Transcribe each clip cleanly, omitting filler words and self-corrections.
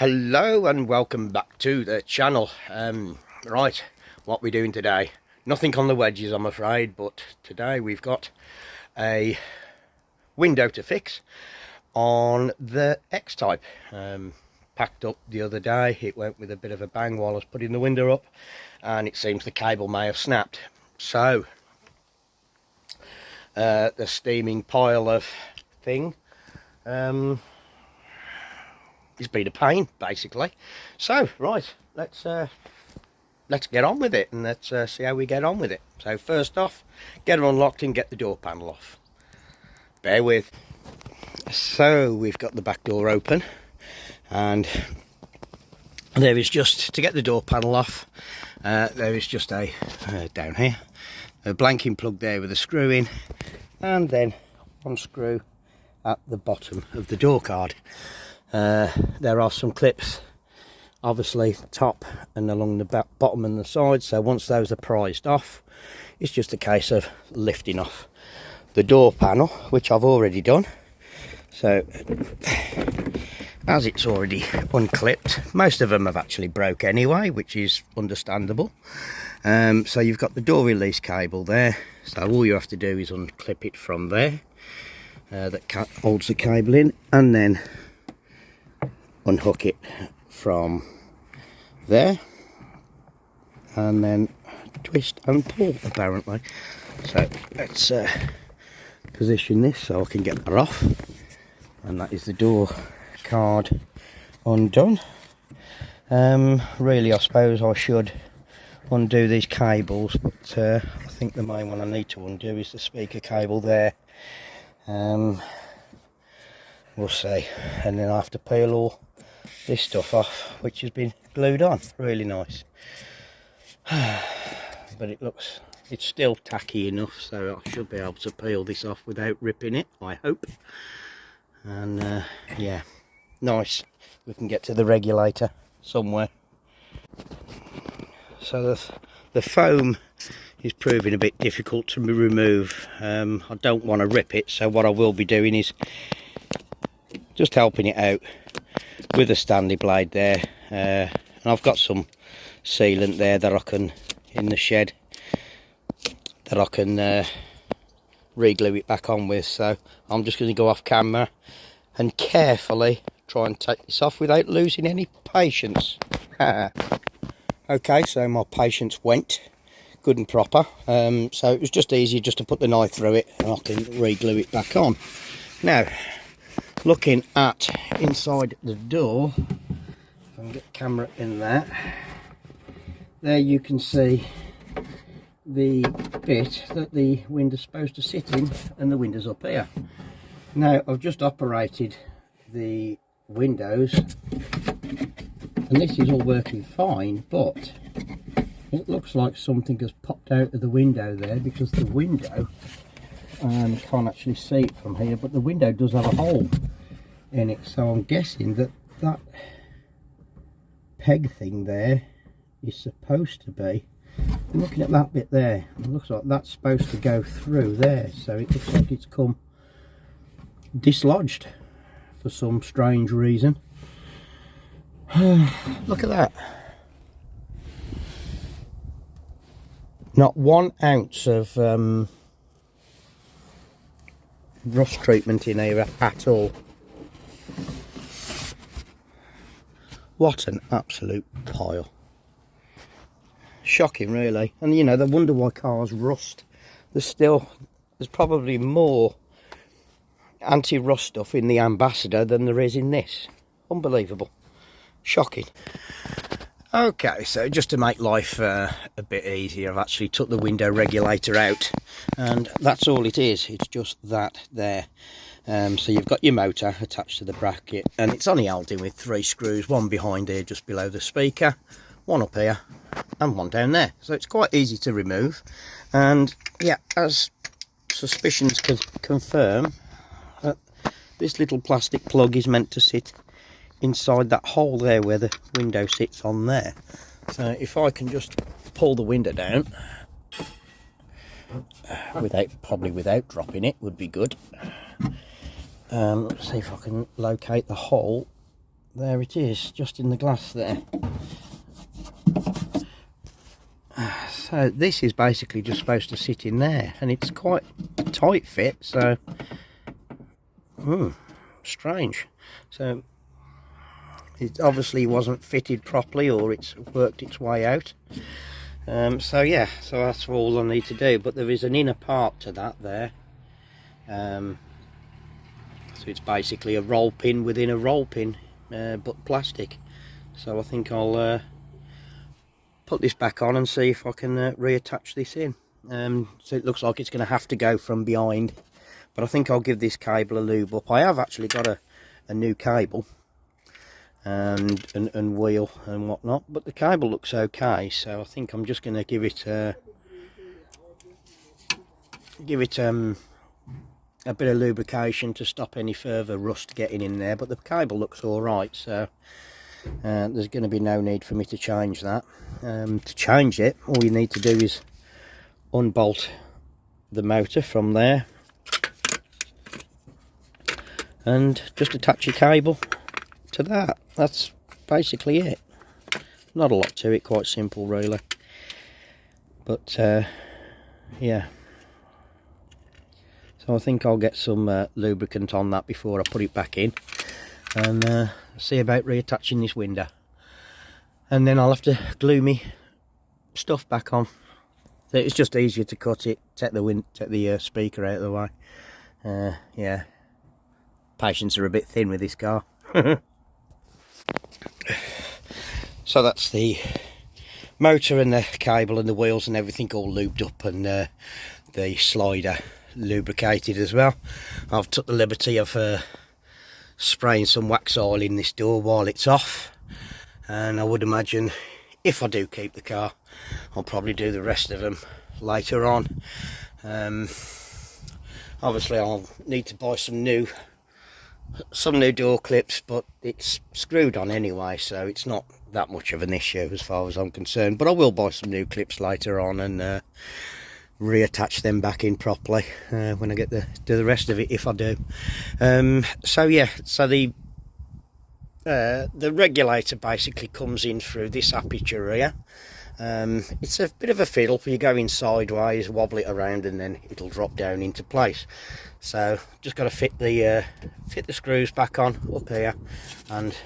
Hello and welcome back to the channel. Right, what we're doing today, nothing on the wedges I'm afraid, but today we've got a window to fix on the X-Type. Packed up the other day, it went with a bit of a bang while I was putting the window up, and it seems the cable may have snapped. So the steaming pile of thing it's been a pain basically. So right, let's get on with it, and let's see how we get on with it. So first off, get it unlocked and get the door panel off. Bear with. So we've got the back door open, and there is just, to get the door panel off, there is just a down here a blanking plug there with a screw in, and then one screw at the bottom of the door card. There are some clips, obviously top and along the bottom and the side, so once those are prized off, it's just a case of lifting off the door panel, which I've already done. So as it's already unclipped, most of them have actually broke anyway, which is understandable. So you've got the door release cable there, so all you have to do is unclip it from there, that holds the cable in, and then unhook it from there, and then twist and pull apparently. So let's position this so I can get that off, and that is the door card undone. Really I suppose I should undo these cables, but I think the main one I need to undo is the speaker cable there. We'll see, and then I have to peel all this stuff off, which has been glued on. Really nice. But it's still tacky enough, so I should be able to peel this off without ripping it, I hope. And yeah, nice. We can get to the regulator somewhere. So the foam is proving a bit difficult to remove. I don't want to rip it, so what I will be doing is just helping it out with a Stanley blade there, and I've got some sealant there that I can, in the shed, that I can re-glue it back on with. So I'm just going to go off camera and carefully try and take this off without losing any patience. Okay, so my patience went good and proper, so it was just easy just to put the knife through it and I can re-glue it back on. Now, looking at inside the door, if I can get the camera in there you can see the bit that the window's supposed to sit in, and the window's up here. Now I've just operated the windows and this is all working fine, but it looks like something has popped out of the window there, because the window, can't actually see it from here, but the window does have a hole in it. So I'm guessing that that peg thing there is supposed to be, I'm looking at that bit there, it looks like that's supposed to go through there, so it looks like it's come dislodged for some strange reason. Look at that. Not 1 ounce of rust treatment in here at all. What an absolute pile. Shocking really. And you know, they wonder why cars rust. There's probably more anti-rust stuff in the Ambassador than there is in this. Unbelievable. Shocking. Okay, so just to make life a bit easier, I've actually took the window regulator out, and that's all it is. It's just that there. So you've got your motor attached to the bracket, and it's only held in with 3 screws, one behind here just below the speaker, one up here and one down there. So it's quite easy to remove, and yeah, as suspicions can confirm, this little plastic plug is meant to sit inside that hole there where the window sits on there. So if I can just pull the window down, probably without dropping it would be good. Let's see if I can locate the hole there it is, just in the glass there. So this is basically just supposed to sit in there, and it's quite a tight fit, so strange. So it obviously wasn't fitted properly, or it's worked its way out. So yeah, so that's all I need to do. But there is an inner part to that there. So it's basically a roll pin within a roll pin, but plastic. So I think I'll put this back on and see if I can reattach this in. So it looks like it's going to have to go from behind, but I think I'll give this cable a lube up. I have actually got a new cable and wheel and whatnot, but the cable looks okay, so I think I'm just going to give it a bit of lubrication to stop any further rust getting in there. But the cable looks all right, so there's going to be no need for me to change that. To change it, all you need to do is unbolt the motor from there and just attach your cable to that. That's basically it. Not a lot to it, quite simple really. But yeah, so I think I'll get some lubricant on that before I put it back in, and see about reattaching this window. And then I'll have to glue me stuff back on. So it's just easier to cut it, take the speaker out of the way. Yeah, patience are a bit thin with this car. So that's the motor and the cable and the wheels and everything all lubed up, and the slider lubricated as well. I've took the liberty of spraying some wax oil in this door while it's off, and I would imagine if I do keep the car, I'll probably do the rest of them later on. Obviously I'll need to buy some new door clips, but it's screwed on anyway, so it's not that much of an issue as far as I'm concerned. But I will buy some new clips later on and reattach them back in properly when I get to do the rest of it, if I do. So yeah, so the regulator basically comes in through this aperture here. It's a bit of a fiddle. You go in sideways, wobble it around, and then it'll drop down into place. So just got to fit the screws back on up here and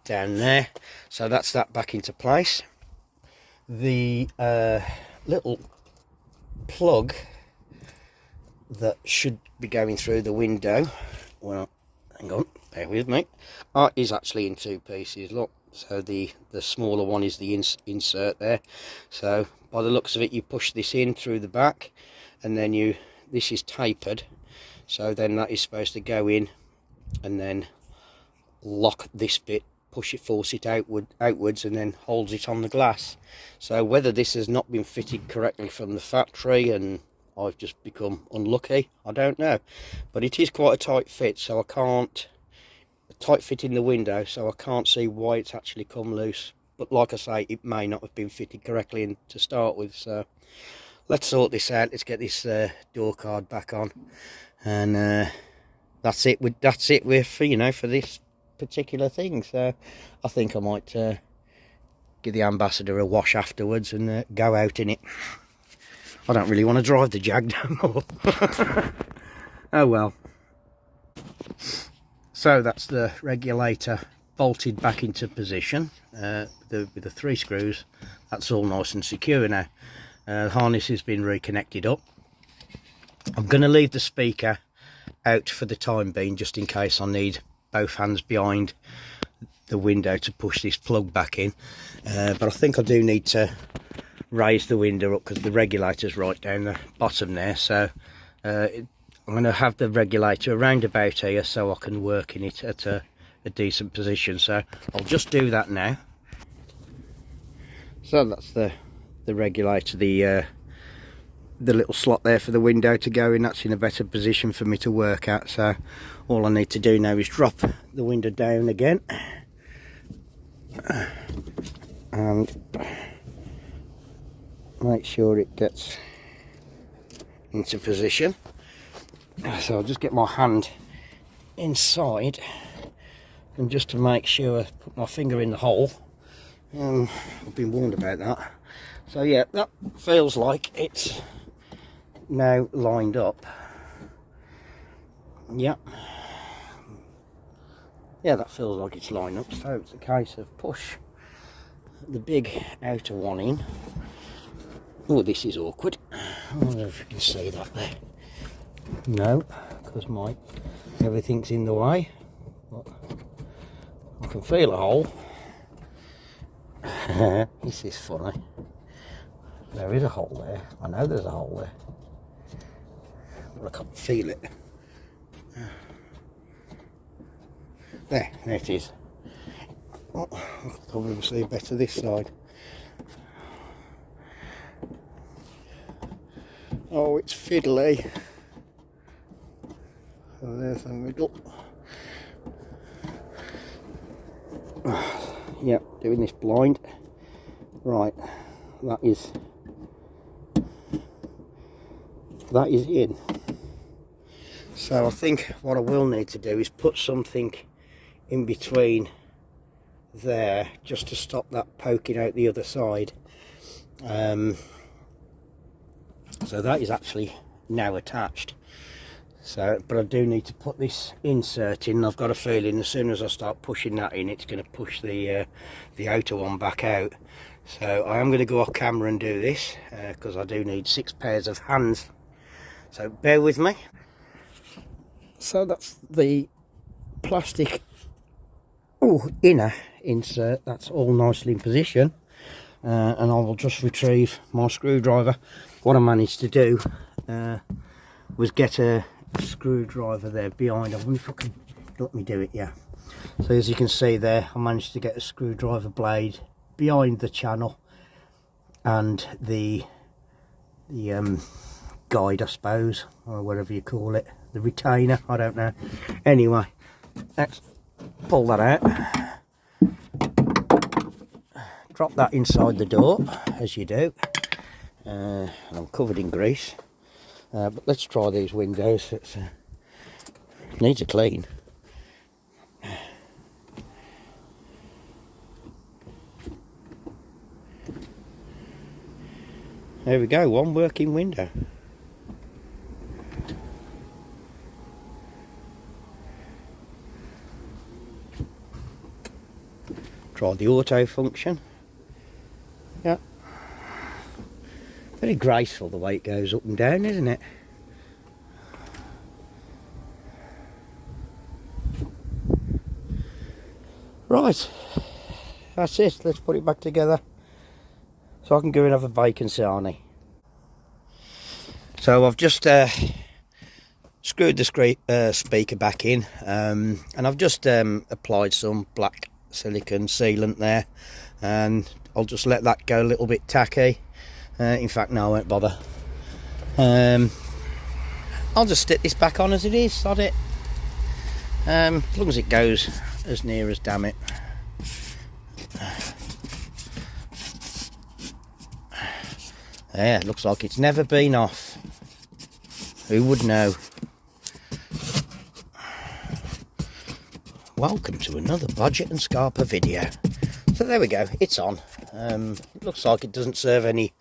down there. So that's that back into place. The little plug that should be going through the window, well, hang on, bear with me, is actually in two pieces. Look, so the smaller one is the insert there. So by the looks of it, you push this in through the back, and then this is tapered, so then that is supposed to go in and then lock this bit, push it, force it outwards, and then holds it on the glass. So whether this has not been fitted correctly from the factory and I've just become unlucky, I don't know, but it is quite a tight fit, so I can't tight fit in the window, so I can't see why it's actually come loose. But like I say, it may not have been fitted correctly to start with. So let's sort this out. Let's get this door card back on, and that's it with for this particular thing. So I think I might give the Ambassador a wash afterwards and go out in it. I don't really want to drive the Jag no more. Oh well. So that's the regulator bolted back into position with the 3 screws. That's all nice and secure now. The harness has been reconnected up. I'm going to leave the speaker out for the time being, just in case I need both hands behind the window to push this plug back in. But I think I do need to raise the window up because the regulator's right down the bottom there. So I'm going to have the regulator around about here so I can work in it at a decent position. So I'll just do that now. So that's the regulator, the little slot there for the window to go in. That's in a better position for me to work at. So all I need to do now is drop the window down again and make sure it gets into position. So I'll just get my hand inside And just to make sure I put my finger in the hole. I've been warned about that. So yeah, that feels like it's now lined up. Yeah, that feels like it's lined up. So it's a case of push the big outer one in. Oh, this is awkward. I wonder if you can see that there. No, because everything's in the way. But I can feel a hole. This is funny. There is a hole there. I know there's a hole there, but I can't feel it. There it is. Oh, I can probably see better this side. Oh, it's fiddly. So there's the middle. Yeah, doing this blind. Right, that is in. So I think what I will need to do is put something in between there just to stop that poking out the other side. So that is actually now attached. So, but I do need to put this insert in. I've got a feeling as soon as I start pushing that in, it's going to push the outer one back out. So I am going to go off camera and do this because I do need 6 pairs of hands. So bear with me. So that's the plastic inner insert. That's all nicely in position. And I will just retrieve my screwdriver. What I managed to do was get a screwdriver there behind. I wonder if I can let me do it. Yeah, so as you can see there, I managed to get a screwdriver blade behind the channel and the guide, I suppose, or whatever you call it, the retainer, I don't know. Anyway, let's pull that out, drop that inside the door as you do. And I'm covered in grease, but let's try these windows. It needs a clean. There we go, one working window. Try the auto function. Yeah. Very graceful the way it goes up and down, isn't it? Right, that's it. Let's put it back together so I can go and have a bacon sarnie. So I've just screwed the speaker back in, and I've just applied some black silicone sealant there, and I'll just let that go a little bit tacky. In fact, no, I won't bother. I'll just stick this back on as it is, sod it. As long as it goes as near as damn it. Yeah, looks like it's never been off. Who would know? Welcome to another Budget and Scarper video. So there we go, it's on. It looks like it doesn't serve any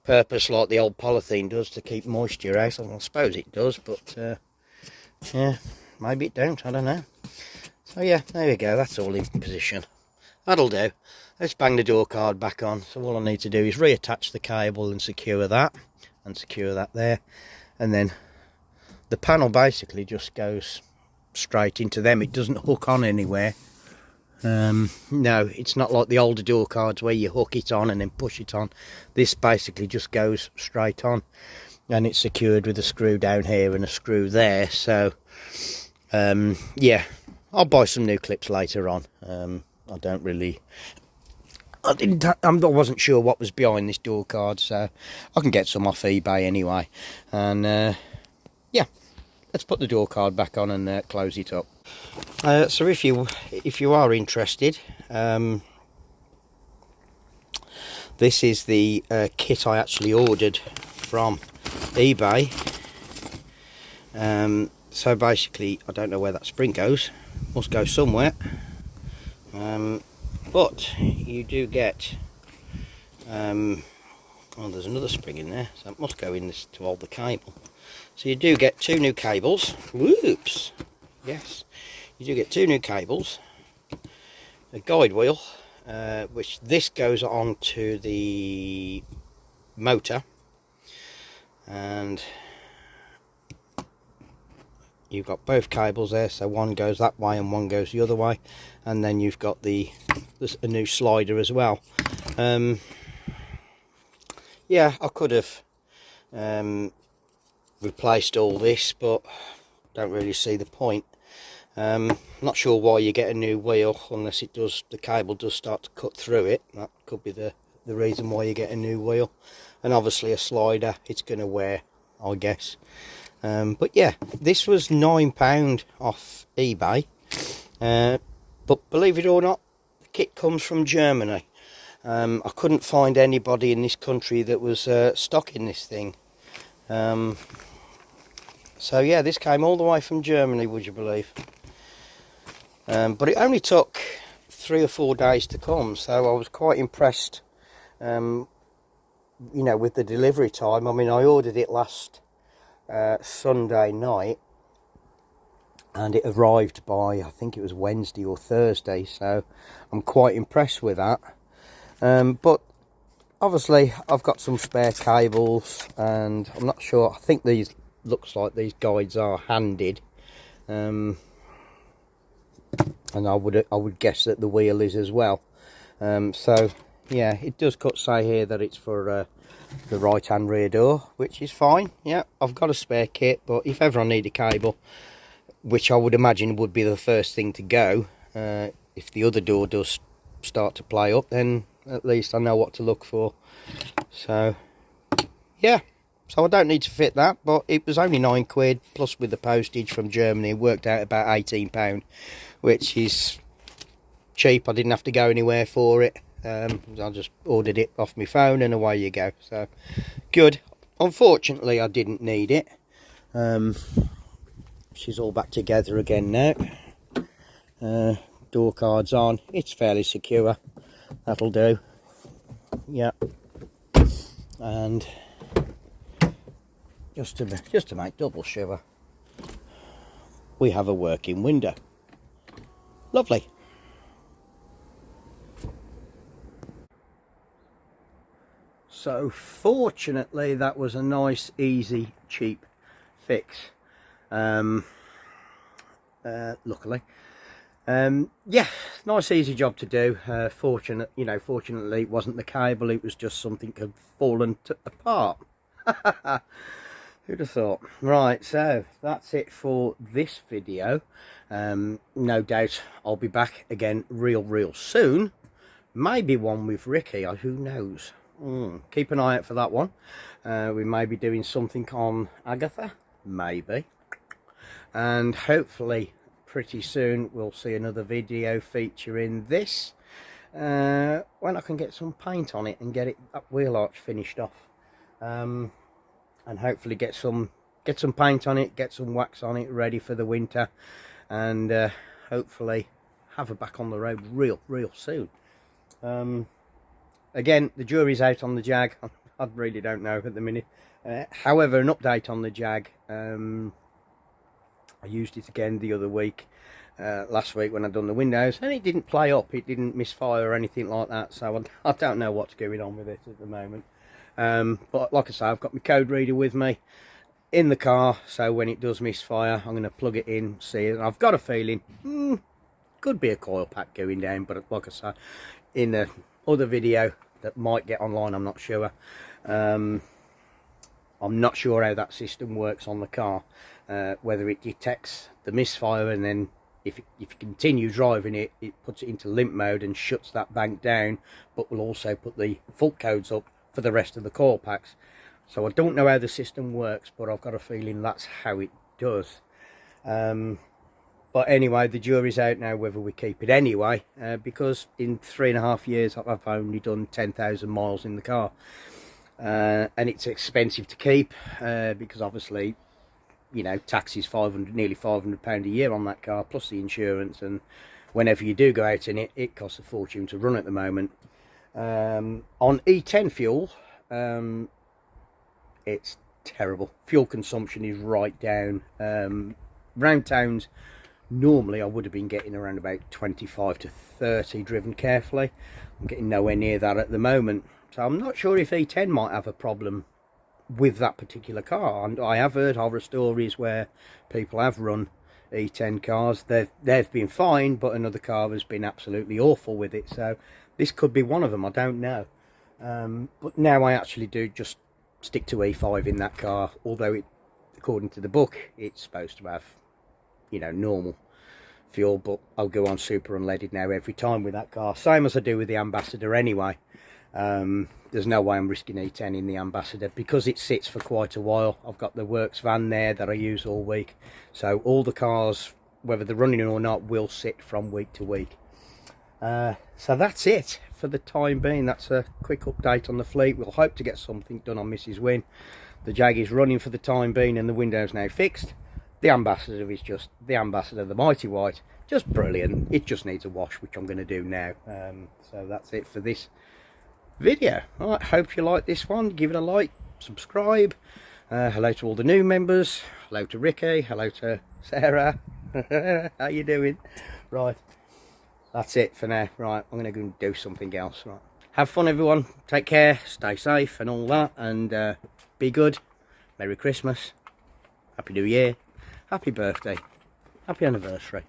purpose like the old polythene does to keep moisture out. I suppose it does, but yeah, maybe it don't, I don't know. So yeah, there we go, that's all in position. That'll do. Let's bang the door card back on. So all I need to do is reattach the cable and secure that there, and then the panel basically just goes straight into them. It doesn't hook on anywhere. No, it's not like the older door cards where you hook it on and then push it on. This basically just goes straight on, and it's secured with a screw down here and a screw there. So yeah, I'll buy some new clips later on. I wasn't sure what was behind this door card, so I can get some off eBay anyway. And yeah, let's put the door card back on and close it up. So if you are interested, this is the kit I actually ordered from eBay. So basically, I don't know where that spring goes. Must go somewhere. But you do get oh, there's another spring in there, so it must go in this to hold the cable. So you do get 2 new cables. Whoops! Yes, you do get 2 new cables, a guide wheel, which this goes on to the motor, and you've got both cables there, so one goes that way and one goes the other way, and then you've got a new slider as well. Yeah, I could have replaced all this, but don't really see the point. Not sure why you get a new wheel unless the cable does start to cut through it. That could be the reason why you get a new wheel. And obviously a slider, it's going to wear, I guess. But yeah, this was £9 off eBay. But believe it or not, the kit comes from Germany. I couldn't find anybody in this country that was stocking this thing. So yeah, this came all the way from Germany, would you believe? But it only took 3 or 4 days to come, so I was quite impressed, you know, with the delivery time. I mean, I ordered it last Sunday night, and it arrived by, I think it was Wednesday or Thursday, so I'm quite impressed with that. But obviously I've got some spare cables, and I'm not sure, I think looks like these guides are handed, and I would guess that the wheel is as well. So yeah, it does say here that it's for the right hand rear door, which is fine. Yeah, I've got a spare kit, but if ever I need a cable, which I would imagine would be the first thing to go, if the other door does start to play up, then at least I know what to look for. So yeah, so I don't need to fit that, but it was only £9, plus with the postage from Germany, it worked out about £18, which is cheap. I didn't have to go anywhere for it. I just ordered it off my phone and away you go. So good. Unfortunately, I didn't need it. She's all back together again now. Door cards on. It's fairly secure. That'll do. Yeah. And just to make double sure, we have a working window. Lovely. So fortunately that was a nice, easy, cheap fix. Luckily. Yeah, nice easy job to do. Fortunately it wasn't the cable, it was just something had fallen apart. Who'd have thought? Right, so that's it for this video. No doubt I'll be back again real soon. Maybe one with Ricky, who knows. Keep an eye out for that one. We may be doing something on Agatha, maybe. And hopefully pretty soon we'll see another video featuring this, when I can get some paint on it and get that wheel arch finished off. And hopefully get some paint on it, get some wax on it, ready for the winter, and hopefully have her back on the road real soon. Again, the jury's out on the Jag. I really don't know at the minute. However, an update on the Jag. I used it again the other week, last week when I'd done the windows, and it didn't play up. It didn't misfire or anything like that. So I don't know what's going on with it at the moment. But like I say, I've got my code reader with me in the car, so when it does misfire, I'm going to plug it in, see it. And I've got a feeling could be a coil pack going down, but like I say, in the other video that might get online, I'm not sure. I'm not sure how that system works on the car, whether it detects the misfire, and then if you continue driving it, it puts it into limp mode and shuts that bank down, but will also put the fault codes up for the rest of the coil packs. So I don't know how the system works, but I've got a feeling that's how it does. But anyway, the jury's out now whether we keep it anyway, because in 3.5 years I've only done 10,000 miles in the car, and it's expensive to keep, because obviously, you know, tax is nearly £500 a year on that car, plus the insurance, and whenever you do go out in it, it costs a fortune to run at the moment. On E10 fuel, it's terrible. Fuel consumption is right down. Round towns, normally I would have been getting around about 25 to 30 driven carefully. I'm getting nowhere near that at the moment, so I'm not sure if E10 might have a problem with that particular car. And I have heard horror stories where people have run E10 cars, they've been fine, but another car has been absolutely awful with it. So this could be one of them, I don't know. But now I actually do just stick to E5 in that car, although it, according to the book, it's supposed to have, you know, normal fuel, but I'll go on super unleaded now every time with that car, same as I do with the Ambassador anyway. There's no way I'm risking E10 in the Ambassador because it sits for quite a while. I've got the works van there that I use all week, so all the cars, whether they're running or not, will sit from week to week. So that's it for the time being. That's a quick update on the fleet. We'll hope to get something done on Mrs. Wynne. The Jag is running for the time being and the window's now fixed. The Ambassador is just the Ambassador, the Mighty White, just brilliant. It just needs a wash, which I'm going to do now. So that's it for this video. All right, hope you like this one. Give it a like, subscribe. Hello to all the new members. Hello to Ricky. Hello to Sarah. How you doing? Right, that's it for now. Right, I'm going to go and do something else. Right, have fun everyone, take care, stay safe and all that, and be good. Merry Christmas, Happy New Year, Happy birthday, Happy anniversary,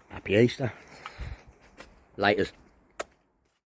Happy Easter. Laters.